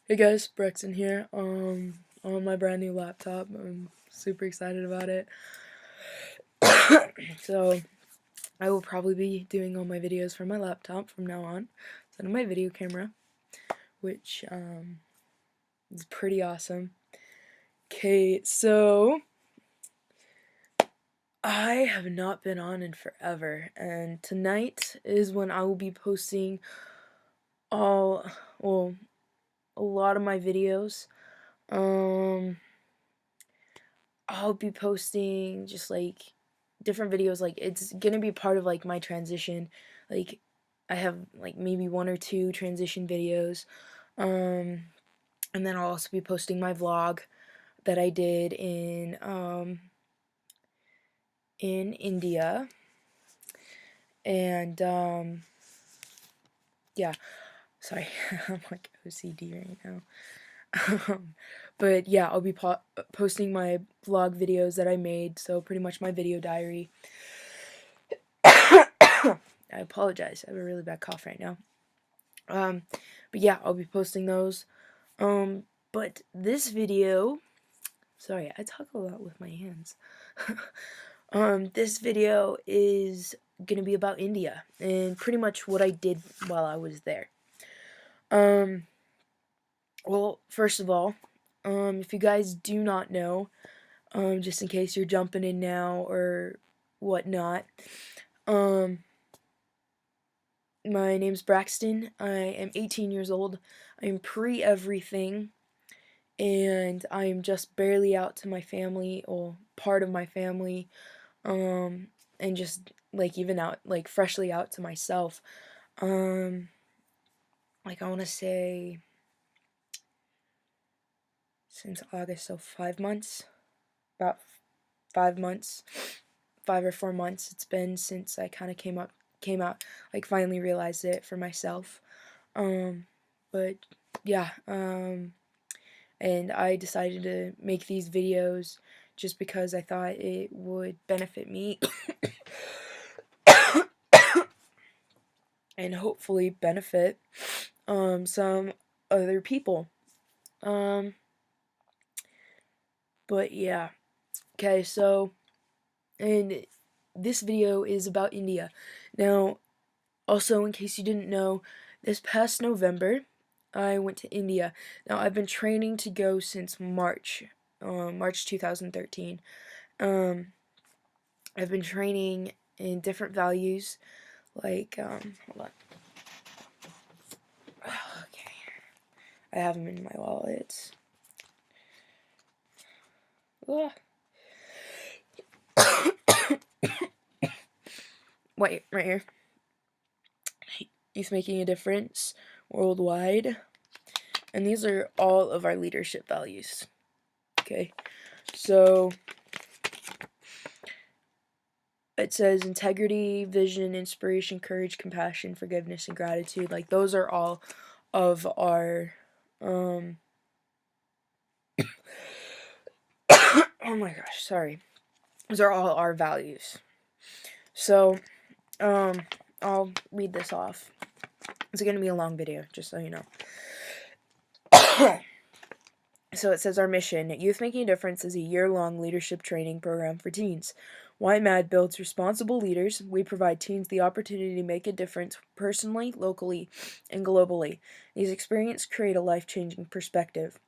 Hey guys, Brexton here. On my brand new laptop. I'm super excited about it. So I will probably be doing all my videos from my laptop from now on. Instead of my video camera, which is pretty awesome. Okay, so I have not been on in forever, and tonight is when I will be posting a lot of my videos. I'll be posting just like different videos. Like, it's gonna be part of like my transition. Like, I have like maybe one or two transition videos. And then I'll also be posting my vlog that I did in India. And yeah, sorry, I'm like OCD right now. But yeah, I'll be posting my vlog videos that I made, so pretty much my video diary. I apologize, I have a really bad cough right now. But yeah, I'll be posting those. But this video, sorry, I talk a lot with my hands. This video is gonna be about India and pretty much what I did while I was there. Well, first of all, if you guys do not know, just in case you're jumping in now or whatnot, my name's Braxton. I am 18 years old. I am pre-everything, and I am just barely out to my family, or part of my family, and just like even out, like freshly out to myself. Like I want to say since August, so 5 months, about 5 months, 5 or 4 months. It's been since I kind of came out, like finally realized it for myself. But yeah, and I decided to make these videos just because I thought it would benefit me and hopefully benefit some other people. But yeah, okay, so, and this video is about India. Now, also, in case you didn't know, this past November, I went to India. Now, I've been training to go since March 2013. I've been training in different values, like, hold on. Okay. I have them in my wallet. Wait, right here. He's making a difference worldwide. And these are all of our leadership values. Okay, so it says integrity, vision, inspiration, courage, compassion, forgiveness, and gratitude. Like, those are all of our oh my gosh, sorry. Those are all our values. So, I'll read this off. It's gonna be a long video, just so you know. So it says our mission: Youth Making a Difference is a year-long leadership training program for teens. Why MAD builds responsible leaders. We provide teens the opportunity to make a difference personally, locally, and globally. These experiences create a life-changing perspective.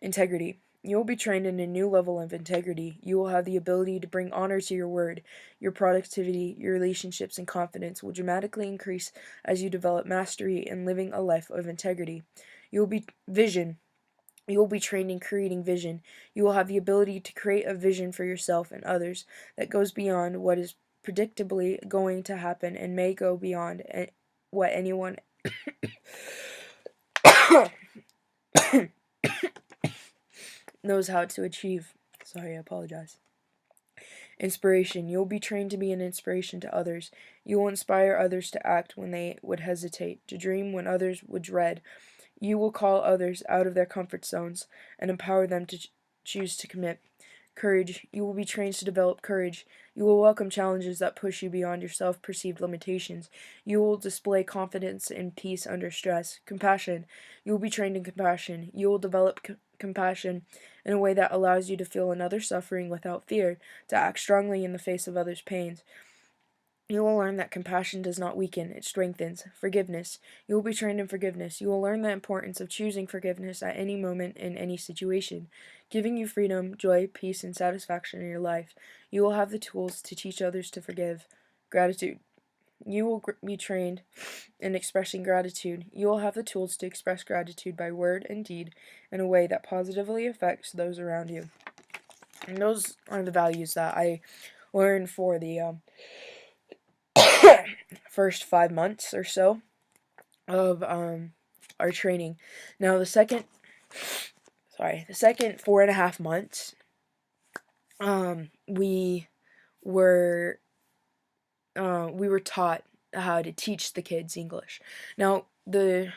Integrity. You will be trained in a new level of integrity. You will have the ability to bring honor to your word. Your productivity, your relationships, and confidence will dramatically increase as you develop mastery in living a life of integrity. You will be vision. You will be trained in creating vision. You will have the ability to create a vision for yourself and others that goes beyond what is predictably going to happen and may go beyond what anyone knows how to achieve. Sorry, I apologize. Inspiration. You will be trained to be an inspiration to others. You will inspire others to act when they would hesitate, to dream when others would dread. You will call others out of their comfort zones and empower them to choose to commit. courage. You will be trained to develop courage. You will welcome challenges that push you beyond your self-perceived limitations. You will display confidence and peace under stress. Compassion. You will be trained in compassion. You will develop compassion in a way that allows you to feel another's suffering without fear, to act strongly in the face of others' pains. You will learn that compassion does not weaken, it strengthens. Forgiveness. You will be trained in forgiveness. You will learn the importance of choosing forgiveness at any moment in any situation, giving you freedom, joy, peace, and satisfaction in your life. You will have the tools to teach others to forgive. Gratitude. You will be trained in expressing gratitude. You will have the tools to express gratitude by word and deed in a way that positively affects those around you. And those are the values that I learned for the first 5 months or so of our training. Now the second 4.5 months, we were taught how to teach the kids English. Now sorry,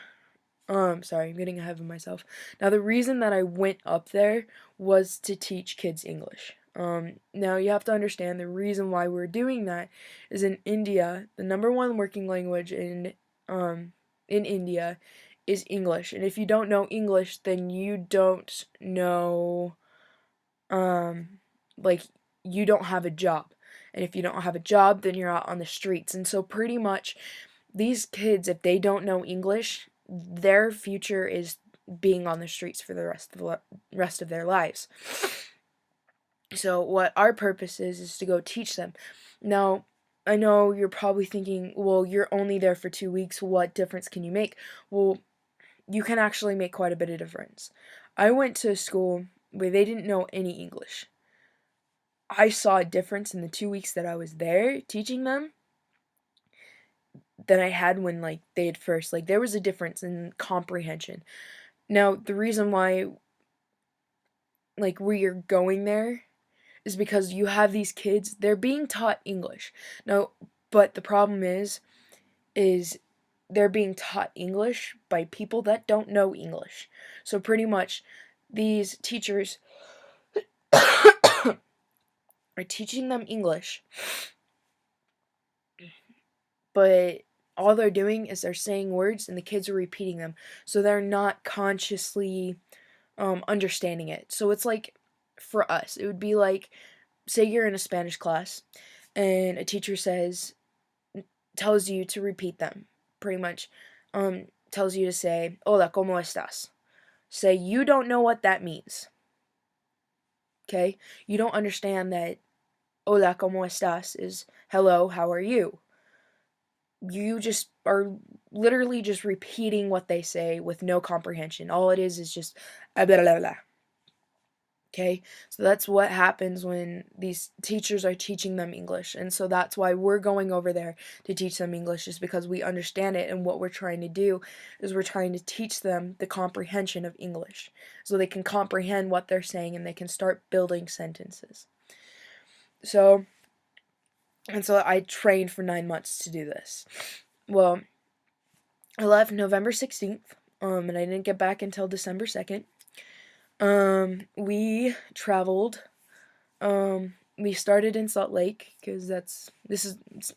I'm getting ahead of myself. Now the reason that I went up there was to teach kids English. Now you have to understand the reason why we're doing that is in India, the number one working language in India is English. And if you don't know English, then you don't know, like, you don't have a job. And if you don't have a job, then you're out on the streets. And so pretty much these kids, if they don't know English, their future is being on the streets for the rest of their lives. So what our purpose is to go teach them. Now, I know you're probably thinking, well, you're only there for 2 weeks. What difference can you make? Well, you can actually make quite a bit of difference. I went to a school where they didn't know any English. I saw a difference in the 2 weeks that I was there teaching them than I had when, like, they had first. Like, there was a difference in comprehension. Now, the reason why, like, we're going there is because you have these kids, they're being taught English. Now, but the problem is they're being taught English by people that don't know English. So pretty much these teachers are teaching them English, but all they're doing is they're saying words and the kids are repeating them. So they're not consciously understanding it. So it's like, for us, it would be like, say you're in a Spanish class and a teacher tells you to repeat them. Pretty much tells you to say, "Hola, ¿cómo estás?" Say, you don't know what that means. Okay? You don't understand that "Hola, ¿cómo estás?" is hello, how are you? You just are literally just repeating what they say with no comprehension. All it is just blah, blah, blah. Okay, so that's what happens when these teachers are teaching them English. And so that's why we're going over there to teach them English, is because we understand it. And what we're trying to do is we're trying to teach them the comprehension of English so they can comprehend what they're saying and they can start building sentences. So I trained for 9 months to do this. Well, I left November 16th, and I didn't get back until December 2nd. We traveled. We started in Salt Lake, because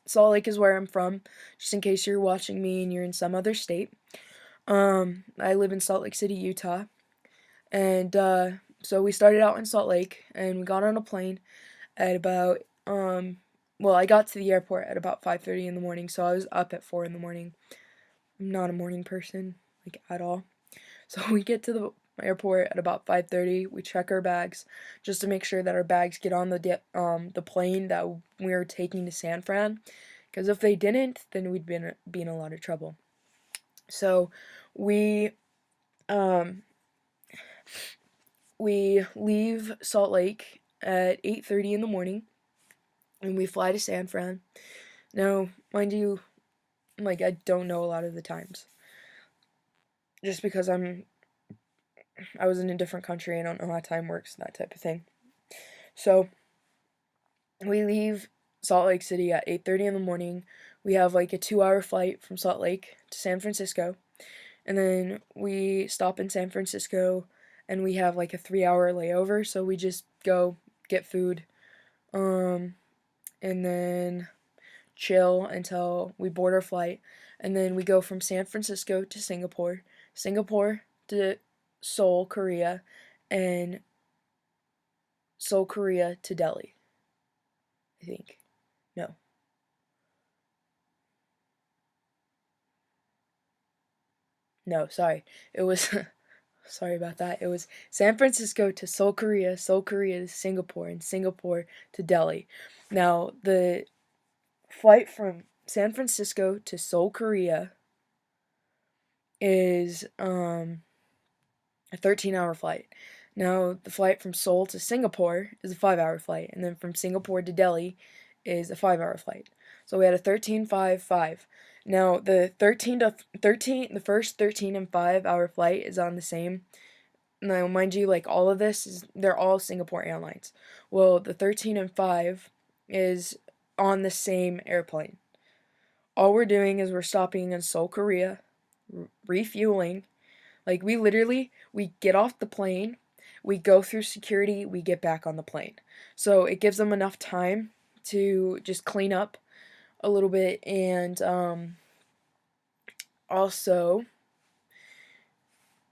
Salt Lake is where I'm from, just in case you're watching me and you're in some other state. I live in Salt Lake City, Utah, and, so we started out in Salt Lake, and we got on a plane at about, I got to the airport at about 5:30 in the morning, so I was up at 4 in the morning. I'm not a morning person, like, at all. So we get to the airport at about 5:30. We check our bags just to make sure that our bags get on the plane that we were taking to San Fran, because if they didn't, then we'd be in a lot of trouble. So we leave Salt Lake at 8:30 in the morning, and we fly to San Fran. Now, mind you, like, I don't know a lot of the times, just because I was in a different country. I don't know how time works, that type of thing. So we leave Salt Lake City at 8:30 in the morning. We have like a 2-hour flight from Salt Lake to San Francisco, and then we stop in San Francisco and we have like a 3-hour layover. So we just go get food, and then chill until we board our flight, and then we go from San Francisco to Singapore, Singapore to Seoul, Korea, and Seoul, Korea to Delhi, I think. No. No, sorry. It was sorry about that. It was San Francisco to Seoul, Korea, Seoul, Korea to Singapore, and Singapore to Delhi. Now, the flight from San Francisco to Seoul, Korea is a 13-hour flight. Now, the flight from Seoul to Singapore is a 5-hour flight, and then from Singapore to Delhi is a 5-hour flight. So we had a 13, 5, 5. Now, the first 13 and 5-hour flight is on the same. Now, mind you, like all of this they're all Singapore Airlines. Well, the 13 and 5 is on the same airplane. All we're doing is we're stopping in Seoul, Korea, refueling. Like we get off the plane, we go through security, we get back on the plane. So it gives them enough time to just clean up a little bit, and also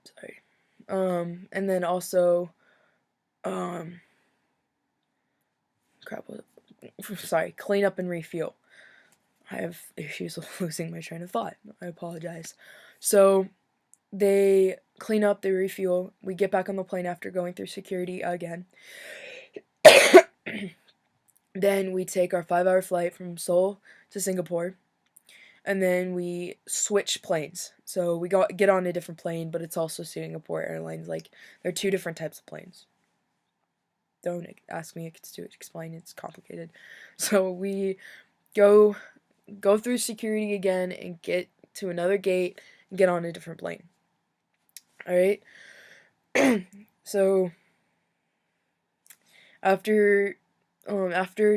sorry. And then also um crap sorry, clean up and refuel. I have issues with losing my train of thought. I apologize. So they clean up, they refuel. We get back on the plane after going through security again. Then we take our 5-hour flight from Seoul to Singapore, and then we switch planes. So we get on a different plane, but it's also Singapore Airlines. Like, there are two different types of planes. Don't ask me to explain, it's complicated. So we go through security again and get to another gate and get on a different plane. Alright? So after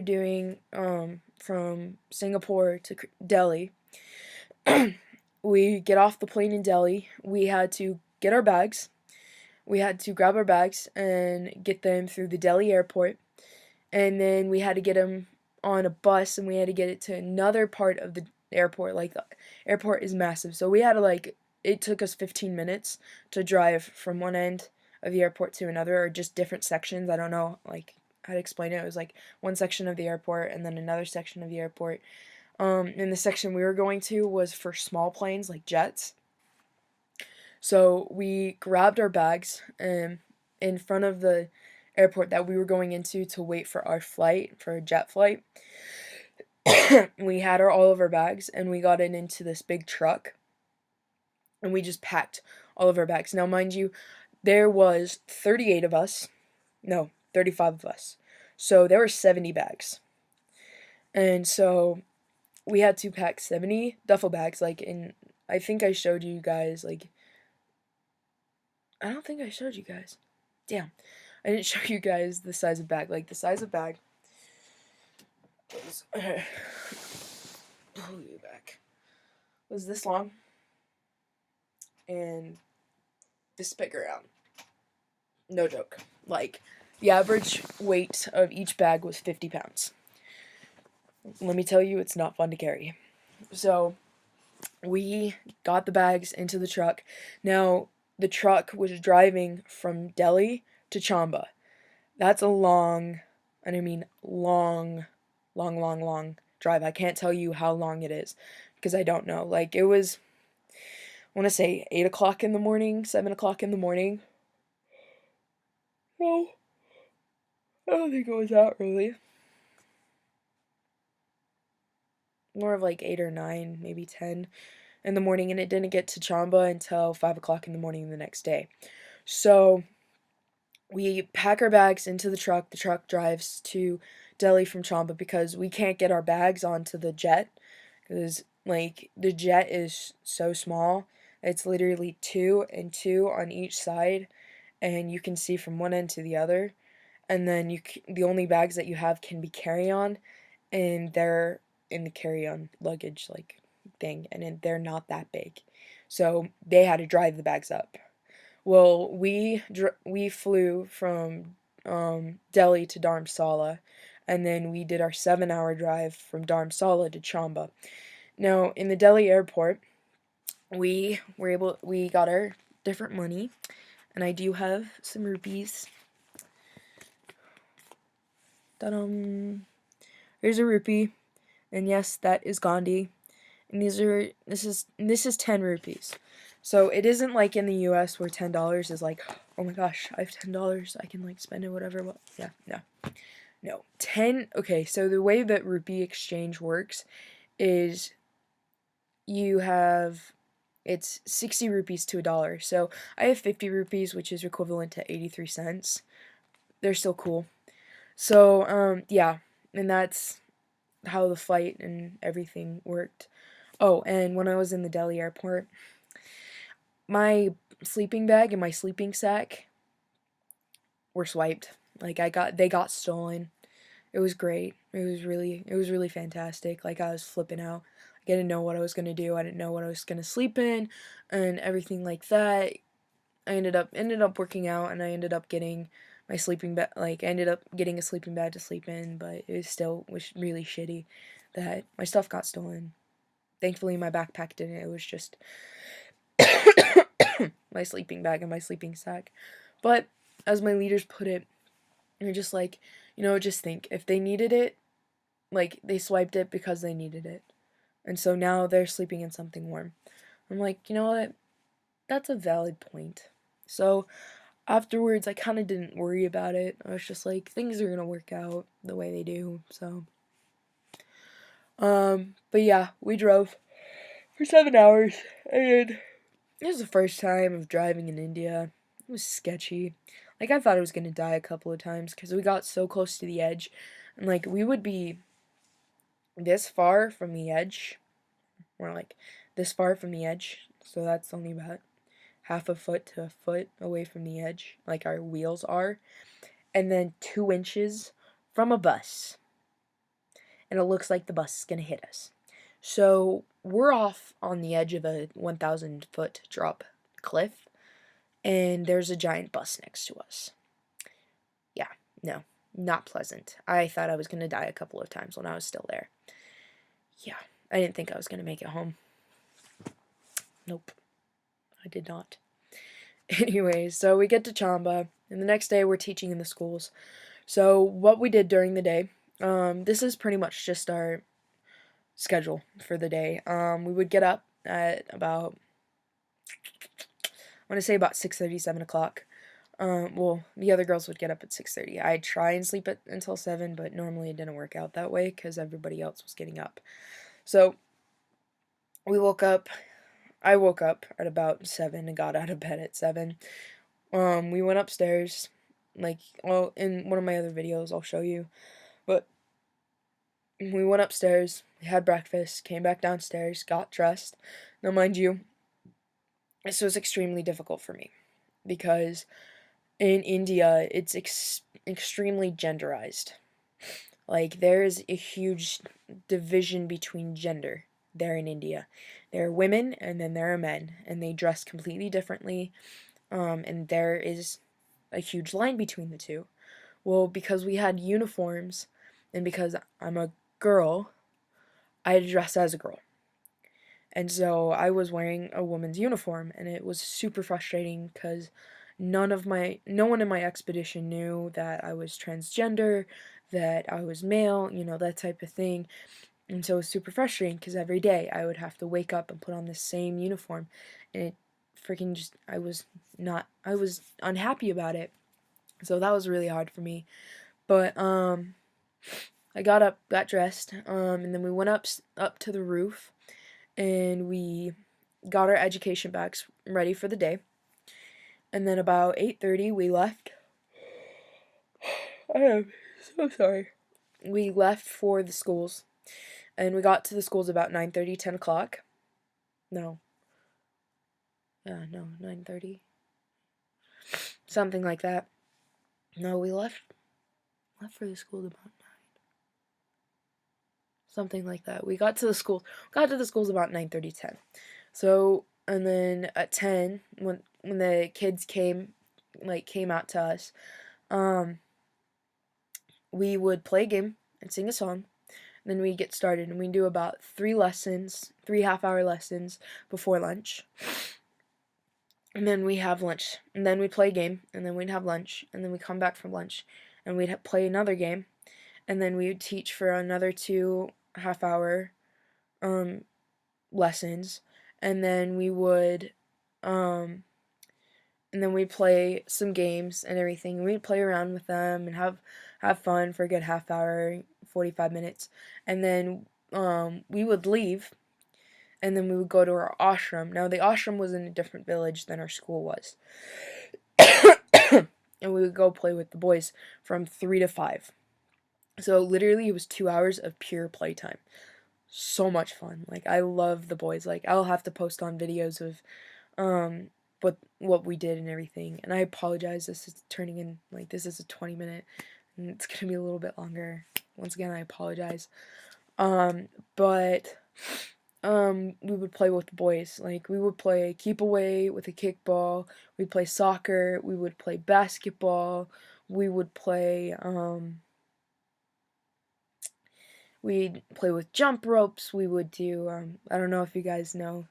doing from Singapore to Delhi, we get off the plane in Delhi. We had to get our bags. We had to grab our bags and get them through the Delhi airport, and then we had to get them on a bus, and we had to get it to another part of the airport. Like, the airport is massive, so we had to it took us 15 minutes to drive from one end of the airport to another, or just different sections. I don't know how to explain it. It was like one section of the airport and then another section of the airport. And the section we were going to was for small planes like jets. So we grabbed our bags in front of the airport that we were going into to wait for our flight, for a jet flight. We had all of our bags, and we got into this big truck, and we just packed all of our bags. Now, mind you, there was 38 of us. No, 35 of us. So there were 70 bags. And so we had to pack 70 duffel bags. I think I showed you guys, I don't think I showed you guys. Damn. I didn't show you guys the size of bag. The size of bag was, pull you back, was this long, and this big around. No joke. The average weight of each bag was 50 pounds. Let me tell you, it's not fun to carry. So we got the bags into the truck. Now, the truck was driving from Delhi to Chamba. That's a long, and I mean long drive. I can't tell you how long it is, because I don't know. It was, I want to say 8 o'clock in the morning, 7 o'clock in the morning. No, I don't think it was that early. More of 8 or 9, maybe 10 in the morning, and it didn't get to Chamba until 5 o'clock in the morning the next day. So we pack our bags into the truck. The truck drives to Delhi from Chamba, because we can't get our bags onto the jet, because the jet is so small. It's literally 2 and 2 on each side, and you can see from one end to the other. And then the only bags that you have can be carry-on, and they're in the carry-on luggage thing, and they're not that big. So they had to drive the bags up. Well, we flew from Delhi to Dharamsala, and then we did our 7-hour drive from Dharamsala to Chamba. Now, in the Delhi airport, we got our different money, and I do have some rupees. Here's a rupee, and yes, that is Gandhi. And this is 10 rupees. So it isn't like in the US where $10 is like, oh my gosh, I have $10, I can like spend it whatever. Well, yeah, no. 10. Okay, so the way that rupee exchange works is it's 60 rupees to $1. So I have 50 rupees, which is equivalent to 83 cents. They're still cool. So yeah, and that's how the flight and everything worked. Oh, and when I was in the Delhi airport, my sleeping bag and my sleeping sack were swiped. Like they got stolen. It was great. It was really fantastic. Like I was flipping out. I didn't know what I was gonna do. I didn't know what I was gonna sleep in, and everything like that. I ended up working out, and I ended up getting my sleeping bag. Like I ended up getting a sleeping bag to sleep in, but was really shitty that my stuff got stolen. Thankfully, my backpack didn't. It was just my sleeping bag and my sleeping sack. But as my leaders put it, they're just like, just think if they needed it, like they swiped it because they needed it. And so now they're sleeping in something warm. I'm like, you know what? That's a valid point. So afterwards, I kind of didn't worry about it. I was just like, things are going to work out the way they do. So, but yeah, we drove for 7 hours, and it was the first time of driving in India. It was sketchy. Like, I thought I was going to die a couple of times because we got so close to the edge. And, like, we would be this far from the edge. Or, like, this far from the edge. So that's only about half a foot to a foot away from the edge. Like, our wheels are. And then 2 inches from a bus. And it looks like the bus is going to hit us. So we're off on the edge of a 1,000-foot drop cliff, and there's a giant bus next to us. Yeah, no, not pleasant. I thought I was going to die a couple of times when I was still there. Yeah, I didn't think I was going to make it home. Nope, I did not. Anyways, so we get to Chamba, and the next day we're teaching in the schools. So what we did during the day, this is pretty much just our schedule for the day. We would get up at about, I want to say about 6:30, 7 o'clock. Well, the other girls would get up at 6:30. I'd try and sleep until 7, but normally it didn't work out that way because everybody else was getting up. So we woke up. I woke up at about 7 and got out of bed at 7. We went upstairs, like, well, in one of my other videos I'll show you, but we went upstairs, we had breakfast, came back downstairs, got dressed. Now, mind you, this was extremely difficult for me because in India, it's extremely genderized. Like, there is a huge division between gender there in India. There are women, and then there are men, and they dress completely differently, and there is a huge line between the two. Well, because we had uniforms, and because I'm a girl, I had to dress as a girl. And so I was wearing a woman's uniform, and it was super frustrating because no one in my expedition knew that I was transgender, that I was male, that type of thing. And so it was super frustrating because every day I would have to wake up and put on the same uniform, and it freaking just, I was unhappy about it. So that was really hard for me. But I got up, got dressed, and then we went up to the roof, and we got our education bags ready for the day. And then about 8:30 we left. I am so sorry. We left for the schools, and we got to the schools about 9:30, 10 o'clock. No. Yeah, no, 9:30. Something like that. No, we left for the schools about 9. Something like that. We got to the schools about 9:30, 10. So, and then at 10, when the kids came out to us, we would play a game and sing a song. Then we get started, and we do about 3 half-hour lessons before lunch. And then we have lunch, and then we play a game, and then we'd have lunch, and then we come back from lunch, and we'd play another game, and then we would teach for another 2 half-hour lessons, and then we would we'd play some games and everything. We'd play around with them and have fun for a good half hour, 45 minutes, and then we would leave, and then we would go to our ashram. Now the ashram was in a different village than our school was. And we would go play with the boys from 3 to 5. So literally it was 2 hours of pure playtime. So much fun. Like, I love the boys. Like, I'll have to post on videos of what we did and everything. And I apologize, this is turning in, like, this is a 20-minute, and it's gonna be a little bit longer. Once again, I apologize. But we would play with the boys. Like, we would play keep away with a kickball. We'd play soccer. We would play basketball. We would play we'd play with jump ropes. We would do I don't know if you guys know.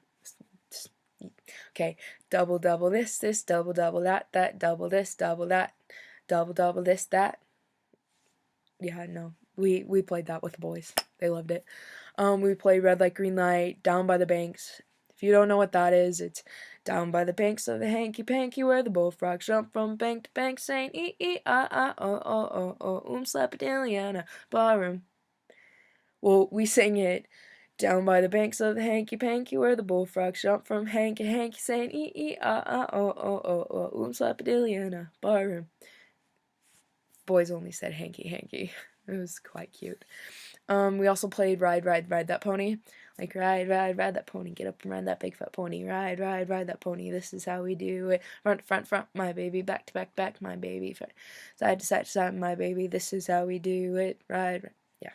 Okay, double this, double that, double this, double that, double this, that. Yeah, no. We played that with the boys. They loved it. We played red light, green light, down by the banks. If you don't know what that is, it's down by the banks of the hanky panky where the bullfrogs jump from bank to bank saying slapadilliana barroom. Well, we sang it down by the banks of the hanky panky where the bullfrogs jump from hanky hanky saying slapadilliana barroom. Boys only said hanky hanky. It was quite cute. We also played ride that pony. Like, ride that pony, get up and ride that big fat pony, ride that pony, this is how we do it, front, my baby, back to back, my baby, side to side, my baby, this is how we do it, ride, yeah.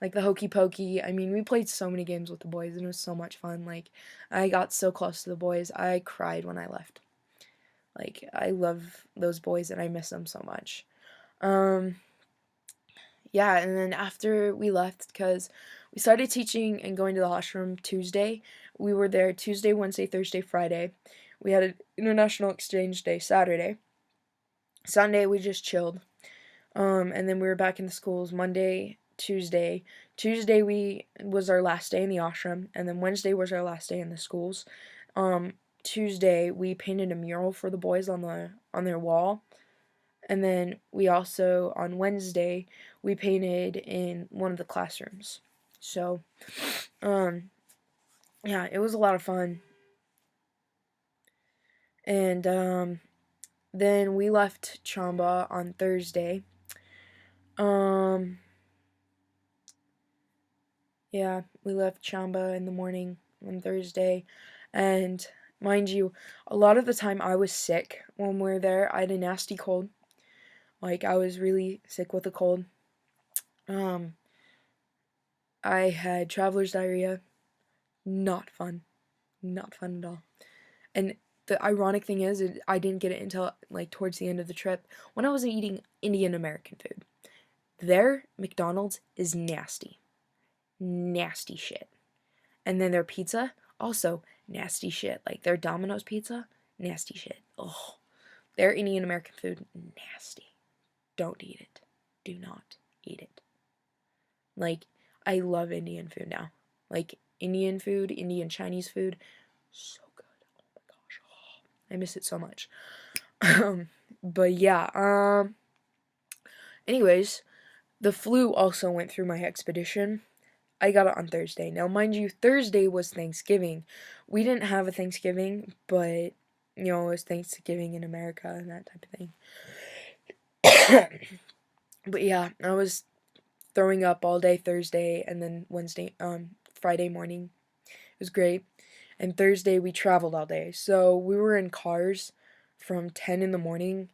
Like the hokey pokey. I mean, we played so many games with the boys, and it was so much fun. Like, I got so close to the boys, I cried when I left. Like, I love those boys, and I miss them so much. Yeah, and then after we left, because we started teaching and going to the ashram Tuesday. We were there Tuesday, Wednesday, Thursday, Friday. We had an international exchange day Saturday. Sunday, we just chilled. And then we were back in the schools Monday, Tuesday. Tuesday was our last day in the ashram, and then Wednesday was our last day in the schools. Tuesday, we painted a mural for the boys on their wall. And then we also, on Wednesday, we painted in one of the classrooms. So, yeah, it was a lot of fun. And then we left Chamba on Thursday. Yeah, we left Chamba in the morning on Thursday. And mind you, a lot of the time I was sick when we were there. I had a nasty cold. Like, I was really sick with a cold. I had traveler's diarrhea. Not fun. Not fun at all. And the ironic thing is, I didn't get it until, like, towards the end of the trip, when I was eating Indian American food. Their McDonald's is nasty. Nasty shit. And then their pizza, also nasty shit. Like, their Domino's pizza, nasty shit. Oh, their Indian American food, nasty. Don't eat it. Do not eat it. Like, I love Indian food now. Like, Indian food, Indian Chinese food, so good. Oh my gosh. Oh, I miss it so much. But yeah, anyways, the flu also went through my expedition. I got it on Thursday. Now, mind you, Thursday was Thanksgiving. We didn't have a Thanksgiving, but, you know, it was Thanksgiving in America and that type of thing. But yeah, I was throwing up all day Thursday, and then Friday morning. It was great. And Thursday we traveled all day. So we were in cars from 10 in the morning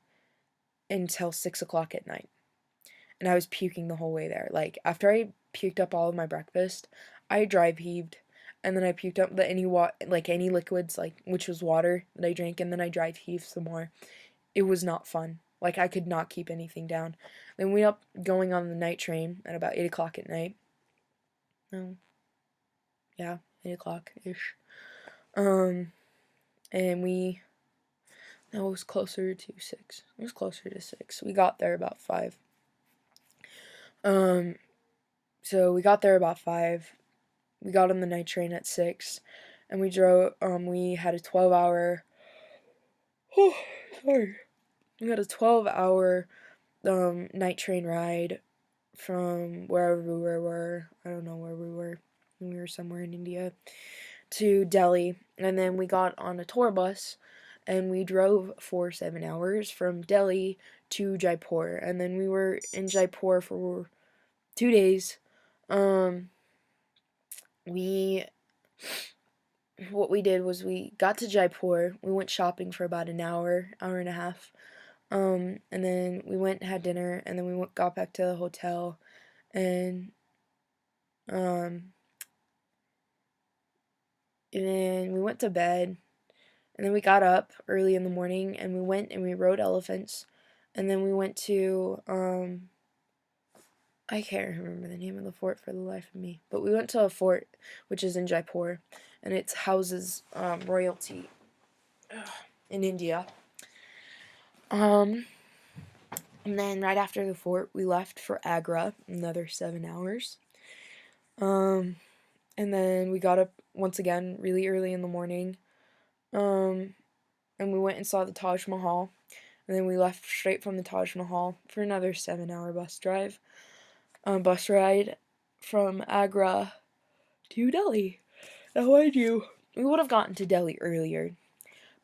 until 6 o'clock at night. And I was puking the whole way there. Like, after I puked up all of my breakfast, I drive heaved, and then I puked up any liquids, like, which was water that I drank, and then I drive heaved some more. It was not fun. Like, I could not keep anything down. Then we up going on the night train at about 8 o'clock at night. Yeah, 8 o'clock-ish. And that was closer to 6. It was closer to 6. We got there about 5. So we got there about 5. We got on the night train at 6. And we drove, we had a 12-hour, oh, sorry. We had a 12-hour, night train ride from wherever we were. I don't know where we were. We were somewhere in India, to Delhi. And then we got on a tour bus and we drove for 7 hours from Delhi to Jaipur. And then we were in Jaipur for 2 days. What we did was we got to Jaipur. We went shopping for about an hour and a half. And then we went and had dinner, and then we got back to the hotel, and then we went to bed, and then we got up early in the morning, and we went and we rode elephants, and then we went to, I can't remember the name of the fort for the life of me, but we went to a fort, which is in Jaipur, and it houses, royalty in India. And then right after the fort, we left for Agra, another 7 hours. And then we got up once again really early in the morning. And we went and saw the Taj Mahal. And then we left straight from the Taj Mahal for another 7-hour bus ride from Agra to Delhi. Now, mind you, we would have gotten to Delhi earlier,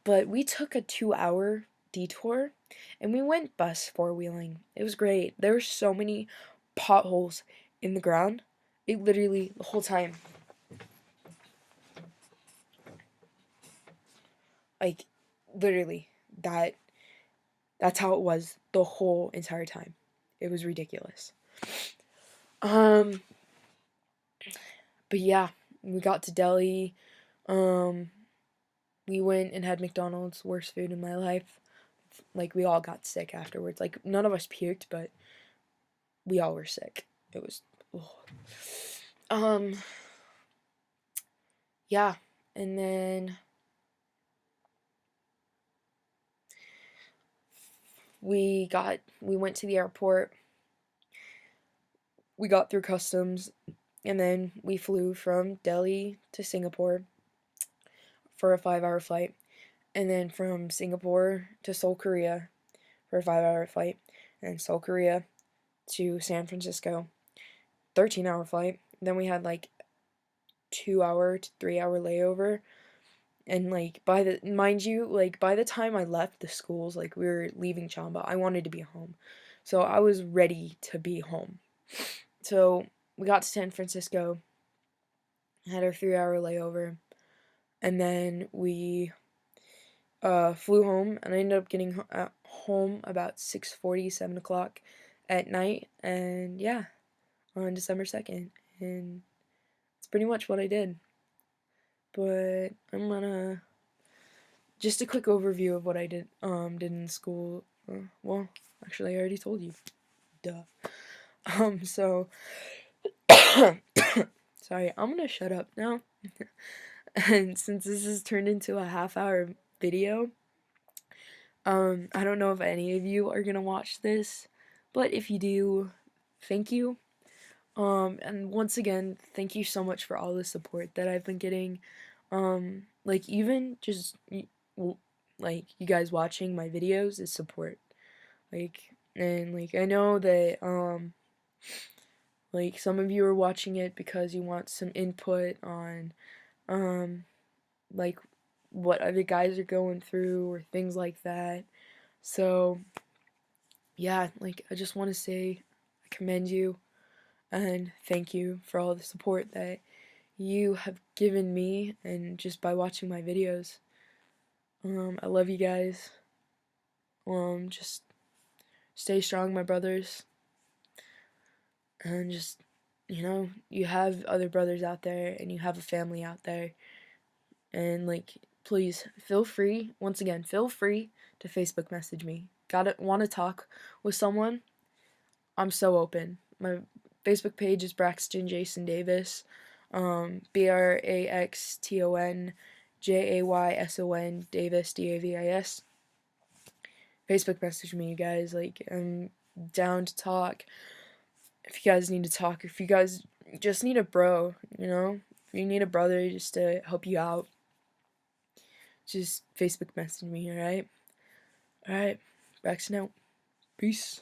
but we took a 2-hour detour, and we went bus four-wheeling. It was great. There were so many potholes in the ground. It literally, the whole time, like, literally, that's how it was the whole entire time. It was ridiculous. But yeah, we got to Delhi. We went and had McDonald's, worst food in my life. Like, we all got sick afterwards. Like, none of us puked, but we all were sick. It was, yeah, and then we went to the airport. We got through customs, and then we flew from Delhi to Singapore for a 5-hour flight, and then from Singapore to Seoul, Korea for a 5-hour flight, and Seoul, Korea to San Francisco, 13-hour flight. Then we had like 2-hour to 3-hour layover, and like by the time I left the schools, like we were leaving Chamba, I wanted to be home, so I was ready to be home. So we got to San Francisco, had our 3-hour layover, and then we flew home, and I ended up getting home about 6:40, 7 o'clock at night, and yeah, on December 2nd, and that's pretty much what I did. But I'm gonna just a quick overview of what I did in school. Well, actually, I already told you. Duh. So sorry, I'm gonna shut up now. And since this has turned into a half-hour video, I don't know if any of you are gonna watch this, but if you do, thank you. And once again, thank you so much for all the support that I've been getting. Like, even just, like, you guys watching my videos is support. Like, and, like, I know that, like, some of you are watching it because you want some input on, like, what other guys are going through or things like that. So, yeah, like, I just want to say I commend you and thank you for all the support that you have given me and just by watching my videos. I love you guys. Just stay strong, my brothers. And just, you have other brothers out there and you have a family out there. And, like, please feel free, once again, feel free to Facebook message me. Want to talk with someone? I'm so open. My Facebook page is Braxton Jason Davis, BraxtonJayson Davis, Davis. Facebook message me, you guys. Like, I'm down to talk. If you guys need to talk, if you guys just need a bro, if you need a brother just to help you out, just Facebook message me, alright? Alright, Braxton out. Peace.